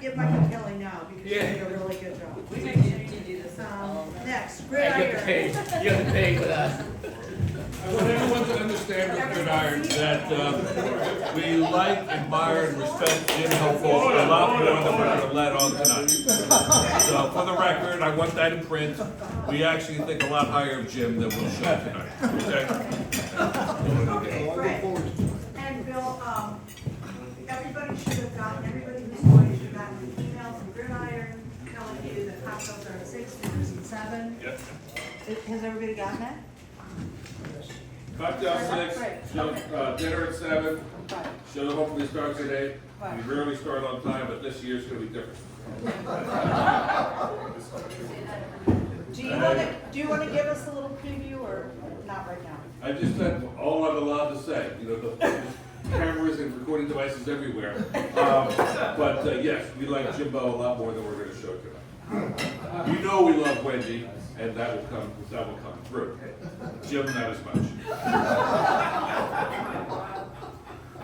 give Michael Kelly now because you did a really good job. We make sure you do this. Next, I gridiron. get paid. You get paid for that. I want everyone to understand with gridiron that we like, admire, and respect Jim Holtz a lot more than we're going to let on tonight. So for the record, I want that in print. We actually think a lot higher of Jim than we'll show tonight. Okay? Okay, great. And Bill, everybody should have gotten, everybody who's going should have gotten an email from Gridiron telling you that cocktails are at 6, dinners at 7. Yep. Has everybody gotten that? Cocktail 6, show, dinner at 7. Right. Show hopefully starts at 8. Right. We rarely start on time, but this year's going to be different. Do you want to give us a little preview or not right now? I just said all I'm allowed to say. You know, the cameras and recording devices everywhere. But yes, we like Jimbo a lot more than we're going to show tonight. You know we love Wendy, and that will come through. Jim, not as much.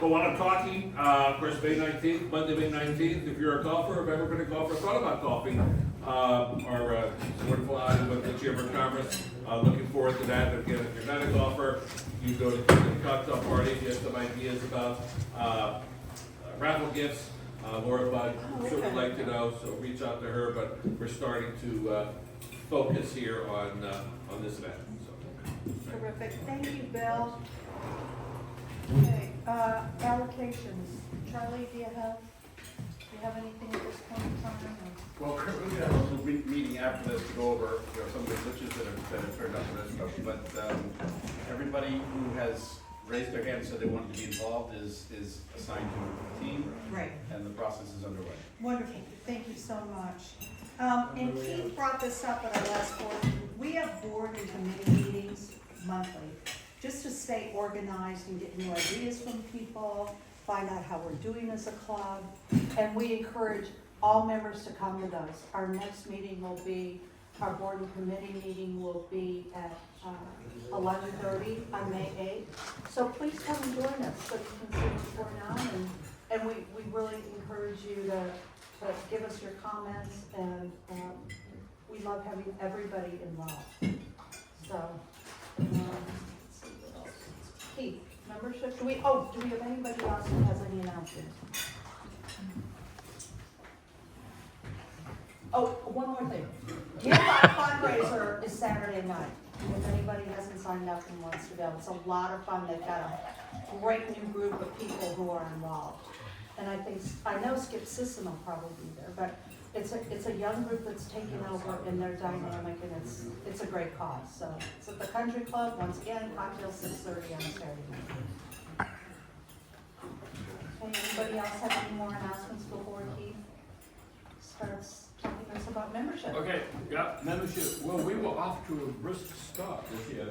But when I'm talking, of course, May 19th, Monday, May 19th, if you're a golfer, if ever been a golfer, thought about golfing, our wonderful outing with the Chamber of Commerce, looking forward to that. Again, if you're not a golfer, you go to the cocktail party, if you have some ideas about raffle gifts, Laura Bud would certainly like to know, so reach out to her, but we're starting to focus here on this event. So. Terrific. Thank you, Bill. Okay, allocations. Charlie, do you have anything at this point in time? Well, we're going to have a little meeting after this to go over, you know, some of the glitches that have turned up in this stuff. But everybody who has raised their hand and said they wanted to be involved is assigned to a team. Right. And the process is underway. Wonderful. Thank you so much. And Keith brought this up at our last board. We have board and committee meetings monthly, just to stay organized and get new ideas from people, find out how we're doing as a club, and we encourage all members to come with us. Our next meeting will be, our board and committee meeting will be at 11:30 on May 8th. So please come and join us so you can see what's going on, and we really encourage you to give us your comments, and we love having everybody involved. So, let's see what else. Keith, membership, do we have anybody else who has any announcements? Oh, one more thing. Give Back fundraiser is Saturday night. If anybody hasn't signed up and wants to go, it's a lot of fun. They've got a great new group of people who are involved. And I know Skip Sisson will probably be there, but it's a young group that's taking over, and they're dynamic, and it's a great cause. So it's at the Country Club, once again, cocktail 6:30 on Saturday night. Okay, anybody else have any more announcements before Keith starts talking to us about membership? Okay, yeah, membership. Well, we were off to a brisk start this year,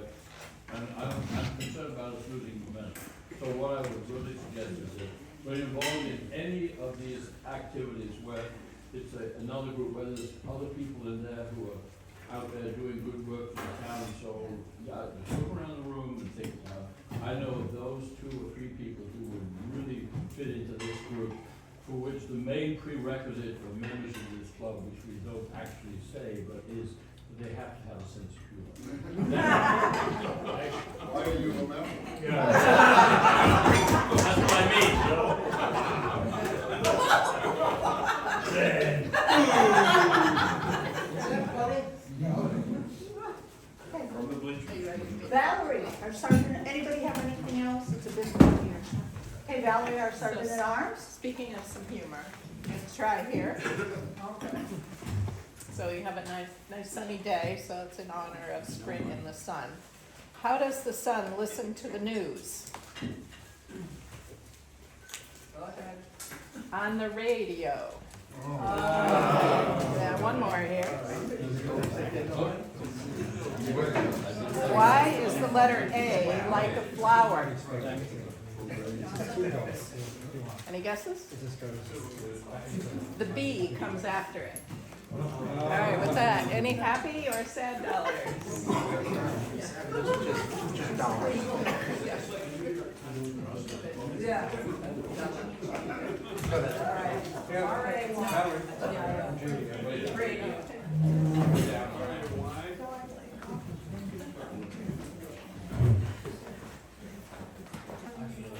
and I'm concerned about us losing momentum. So what I would really suggest is that we're involved in any of these activities where it's another group, whether there's other people in there who are out there doing good work for the town. So yeah, just look around the room and think, I know of those 2 or 3 people who would really fit into this group, for which the main prerequisite for membership of this club, which we don't actually say, but is that they have to have a sense of humor. Why are you a member? Yeah. That's what I mean, Joe. From the bleachers. Valerie, our sergeant, anybody have anything else? It's a big one here. Hey, Valerie, our sergeant at arms. Speaking of some humor, let's try here. Okay. So we have a nice sunny day, so it's in honor of spring and the sun. How does the sun listen to the news? Go ahead. On the radio. Yeah, one more here. Why is the letter A like a flower? Any guesses? The B comes after it. All right, what's that? Any happy or sad dollars?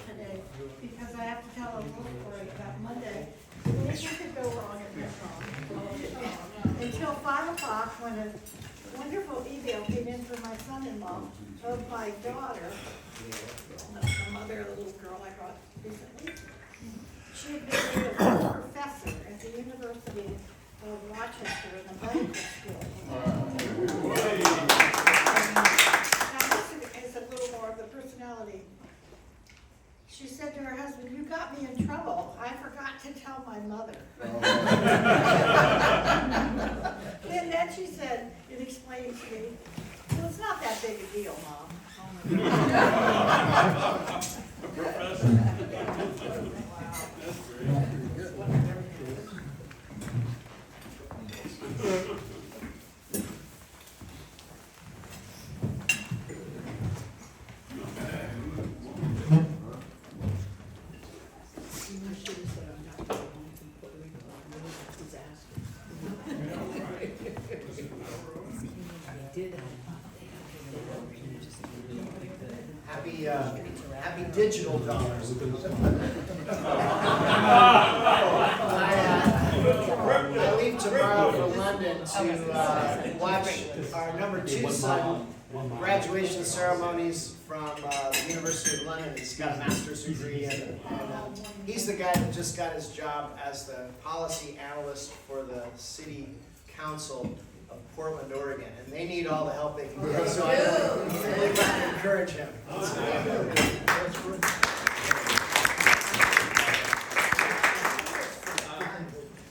Today, because I have to tell a little story about Monday. Anything could go wrong at this home. Until 5 o'clock, when a wonderful email came in from my son-in-law of my daughter, the mother of the little girl I brought recently. She had been made a professor at the University of Rochester in the medical school. Now, this is a little more of the personality. She said to her husband, "You got me in trouble. I forgot to tell my mother." And then she said, it explained to me, "Well, it's not that big a deal, Mom." Happy digital dollars. I leave tomorrow for London to watch our number 2 son graduation ceremonies from the University of London. He's got a master's degree, and he's the guy that just got his job as the policy analyst for the city council of Portland, Oregon, and they need all the help they can get. So I really try to encourage him.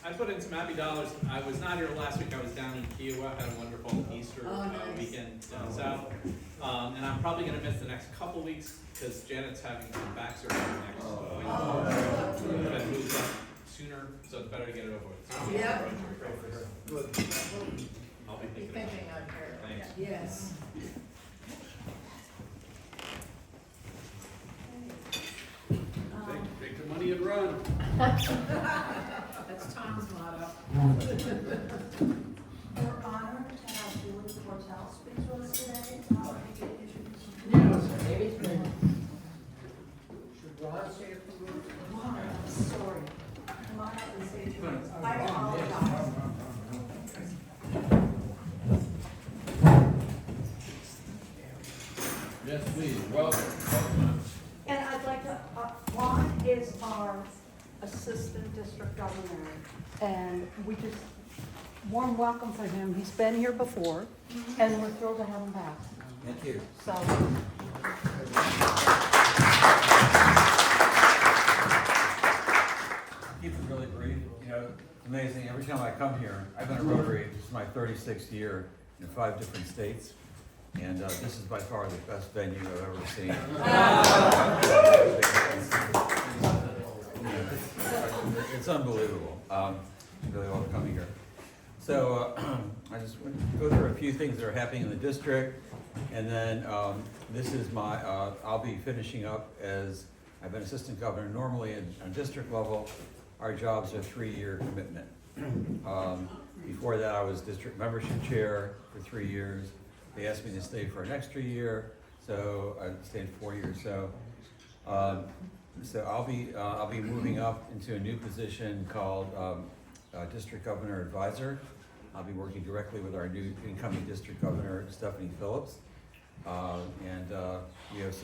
I put in some happy dollars. I was not here last week. I was down in Kiowa, had a wonderful Easter weekend down south. And I'm probably going to miss the next couple weeks because Janet's having some back surgery next week. But moved up sooner, so it's better to get it over with. Yeah. Good. I'll be thinking of her. Thanks. Yes. Take the money and run. That's Tom's motto. We're honored to have Julie Portel speak to us today. Sorry. Come on up and say your words. I apologize. Yes, please, welcome. And I'd like to, Ron is our assistant district governor, and we just, warm welcome for him. He's been here before, and we're thrilled to have him back. Thank you. So, Keep it really brief. You know, it's amazing. Every time I come here, I've been a Rotary. This is my 36th year in 5 different states. And this is by far the best venue I've ever seen. It's unbelievable. You really love coming here. So I just want to go through a few things that are happening in the district. And then this is my, I'll be finishing up as, I've been assistant governor. Normally on district level, our jobs are 3-year commitment. Before that, I was district membership chair for 3 years. They asked me to stay for an extra year, so I stayed 4 years. So I'll be moving up into a new position called District Governor Advisor. I'll be working directly with our new incoming District Governor, Stephanie Phillips. And we have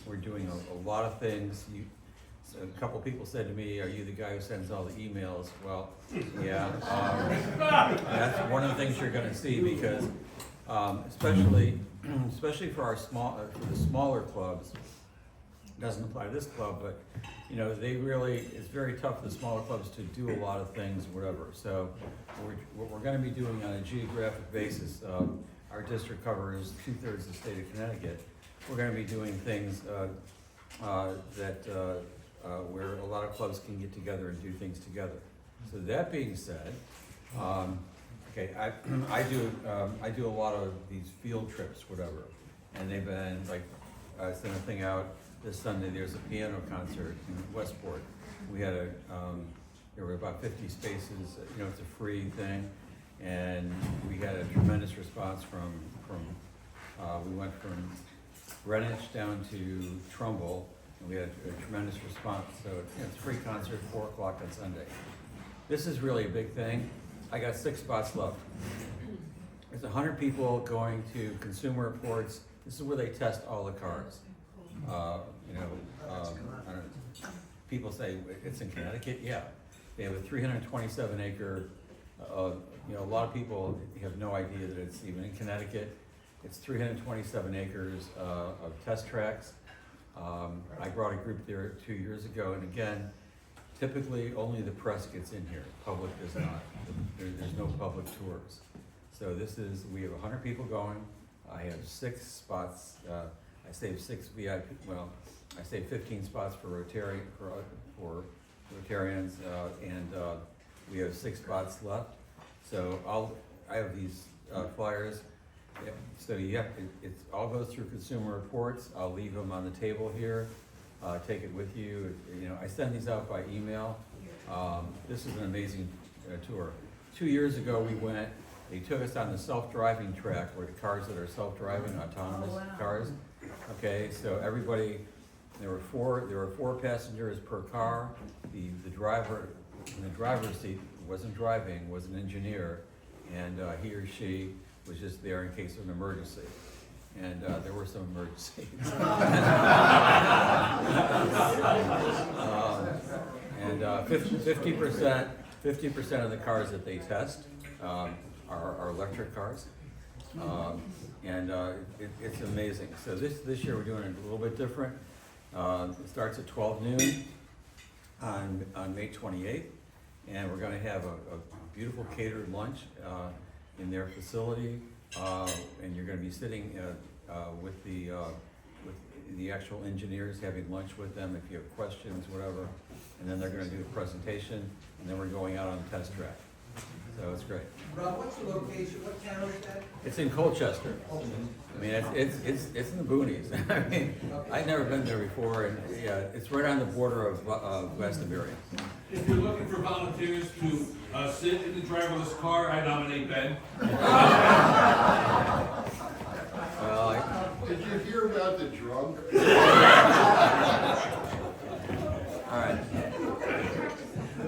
we're doing a lot of things. A couple people said to me, "Are you the guy who sends all the emails?" Well, yeah. That's one of the things you're gonna see because especially for our for the smaller clubs, it doesn't apply to this club, but you know, it's very tough for the smaller clubs to do a lot of things, whatever. So what we're gonna be doing on a geographic basis, our district covers 2/3 the state of Connecticut. We're gonna be doing things where a lot of clubs can get together and do things together. So that being said, Okay, I do a lot of these field trips, whatever, and they've been like, I sent a thing out this Sunday, there's a piano concert in Westport. We had there were about 50 spaces, you know, it's a free thing, and we had a tremendous response from we went from Greenwich down to Trumbull, and we had a tremendous response, so you know, it's a free concert, 4 o'clock on Sunday. This is really a big thing. I got 6 spots left. There's 100 people going to Consumer Reports. This is where they test all the cars. You know, I don't know. People say, it's in Connecticut? Yeah. They have a 327 acre, you know, a lot of people have no idea that it's even in Connecticut. It's 327 acres of test tracks. I brought a group there 2 years ago, and again, typically only the press gets in here, public does not. There's no public tours. So we have 100 people going. I have 6 spots. I saved 6 VIP, well, I saved 15 spots for Rotarians, and we have 6 spots left. So I have these flyers. Yeah, so it all goes through Consumer Reports. I'll leave them on the table here. Take it with you. You know, I send these out by email. This is an amazing tour. 2 years ago, they took us on the self-driving track, where the cars that are self-driving, autonomous cars. Okay, so everybody, there were 4 passengers per car. The driver in the driver's seat wasn't driving, was an engineer, and he or she was just there in case of an emergency. And there were some emergencies. And 50% of the cars that they test are electric cars. It's amazing. So this year we're doing it a little bit different. It starts at 12 noon on May 28th, and we're going to have a beautiful catered lunch in their facility, and you're going to be sitting with the actual engineers, having lunch with them if you have questions, whatever, and then they're going to do a presentation, and then we're going out on the test track. So it's great. Rob, what's the location? What town is that? It's in Colchester. I mean, it's in the boonies. I mean, I'd never been there before, and yeah, it's right on the border of Glastonbury. If you're looking for volunteers to sit in the driverless car, I nominate Ben. Well, Did you hear about the drunk? all right.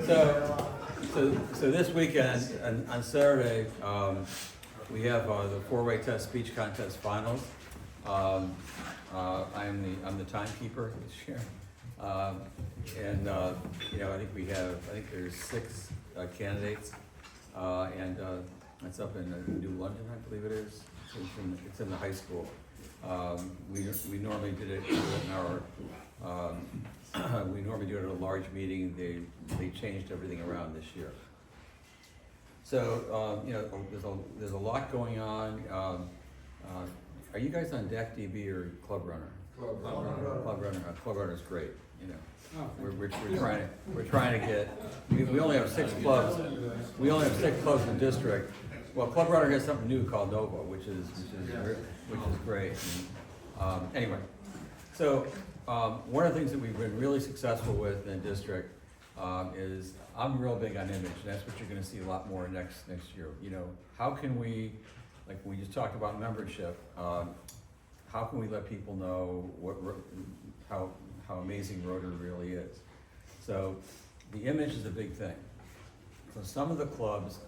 So this weekend, on Saturday, we have the 4-way test speech contest finals. I'm the timekeeper this year. You know, I think there's 6 candidates, and it's up in New London, I believe it is. It's in the high school. We normally did it in our, we normally do it at a large meeting. They changed everything around this year. So, you know, there's a lot going on. Are you guys on DAC-DB or Club Runner? Club Runner. Club Runner's great, you know. We're trying to get, we only have 6 clubs. We only have 6 clubs in the district. Well, Club Runner has something new called Nova, which is great. And, anyway, so one of the things that we've been really successful with in the district is I'm real big on image, and that's what you're going to see a lot more next year. You know, how can we, like we just talked about membership, how can we let people know how amazing Rotary really is? So the image is a big thing. So some of the clubs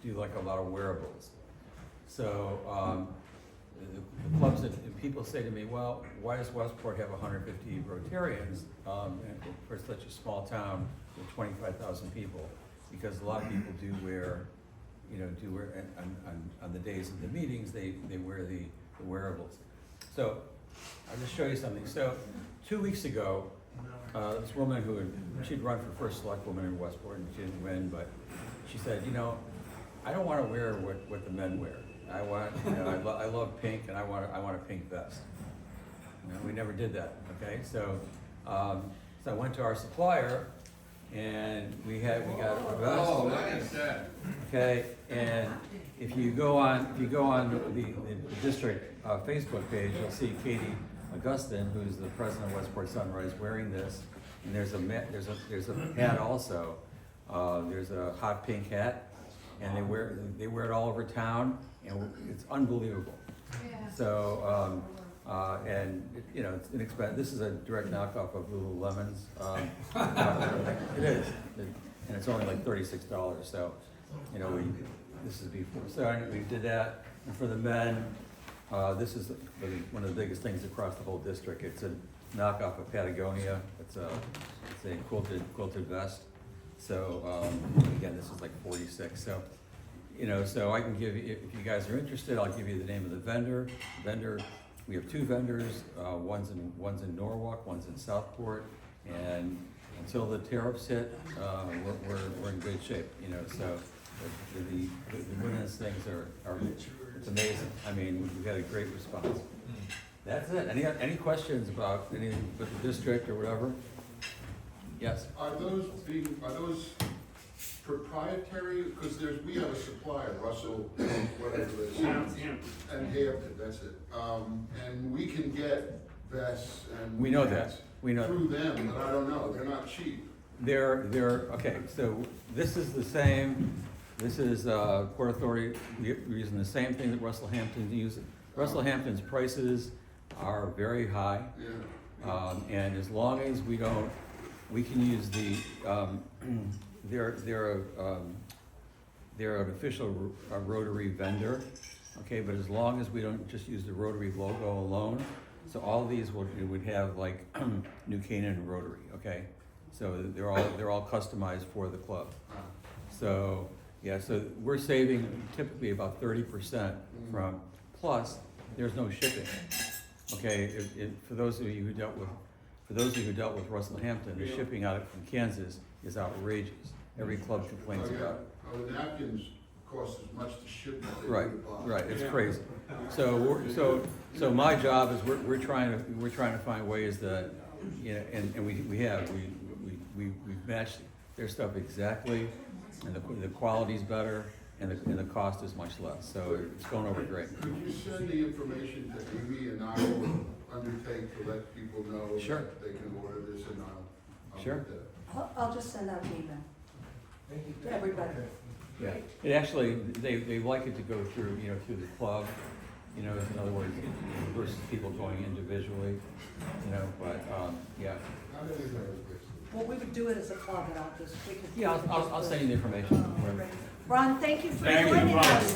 do like a lot of wearables. So the clubs that people say to me, well, why does Westport have 150 Rotarians? And of course, such a small town with 25,000 people, because a lot of people do wear, on the days of the meetings, they wear the wearables. So I'll just show you something. So 2 weeks ago, this woman she'd run for first select woman in Westport, and she didn't win, but she said, I don't want to wear what the men wear. I want, I love pink, and I want a pink vest. We never did that. Okay, so I went to our supplier, and we got a Oh, vest. nice, that. Okay, and if you go on the district Facebook page, you'll see Katie Augustin, who's the president of Westport Sunrise, wearing this. And there's a hat also. There's a hot pink hat, and they wear it all over town, and it's unbelievable. So, and it's inexpensive. This is a direct knockoff of Lululemon's. It is, and it's only like $36. So, this is before. So we did that, and for the men, this is one of the biggest things across the whole district. It's a knockoff of Patagonia. It's a quilted vest. So again, this is like 46. So so I can give you, if you guys are interested, I'll give you the name of the vendor. We have two vendors. One's in Norwalk, one's in Southport, and until the tariffs hit, we're in good shape. So the women's things are it's amazing. I mean, we've had a great response. That's it. Any questions about anything with the district or whatever? Yes. Are those proprietary? Because we have a supplier, Russell, whatever it is. Hampton. And Hampton, that's it. And we can get vests and. We know that. We know. Through them, but I don't know, they're not cheap. They're okay. So this is the same. This is Port Authority. We're using the same thing that Russell Hampton uses. Russell Hampton's prices are very high, and as long as we can use the. They're an official Rotary vendor, okay. But as long as we don't just use the Rotary logo alone, so all of these would have like New Canaan Rotary, okay. So they're all customized for the club. So yeah, so we're saving typically about 30% from. Plus, there's no shipping. Okay, for those of you who dealt with Russell Hampton, the shipping out from Kansas is outrageous. Every club complains about it. The napkins cost as much to ship as they Right, do to buy. right, it's crazy. So my job is we're trying to find ways that, and we've matched their stuff exactly, and the quality's better, and the cost is much less. So it's going over great. Could you send the information to Amy, and I will undertake to let people know Sure. that they can order this, and I'll Sure. get that. I'll just send out an email to everybody. Yeah, it actually, they like it to go through, through the club, in other words, versus people going individually, but, yeah. Well, we would do it as a club, and we could. Yeah, I'll send you the information. Ron, thank you for Thank you, joining Ron. us.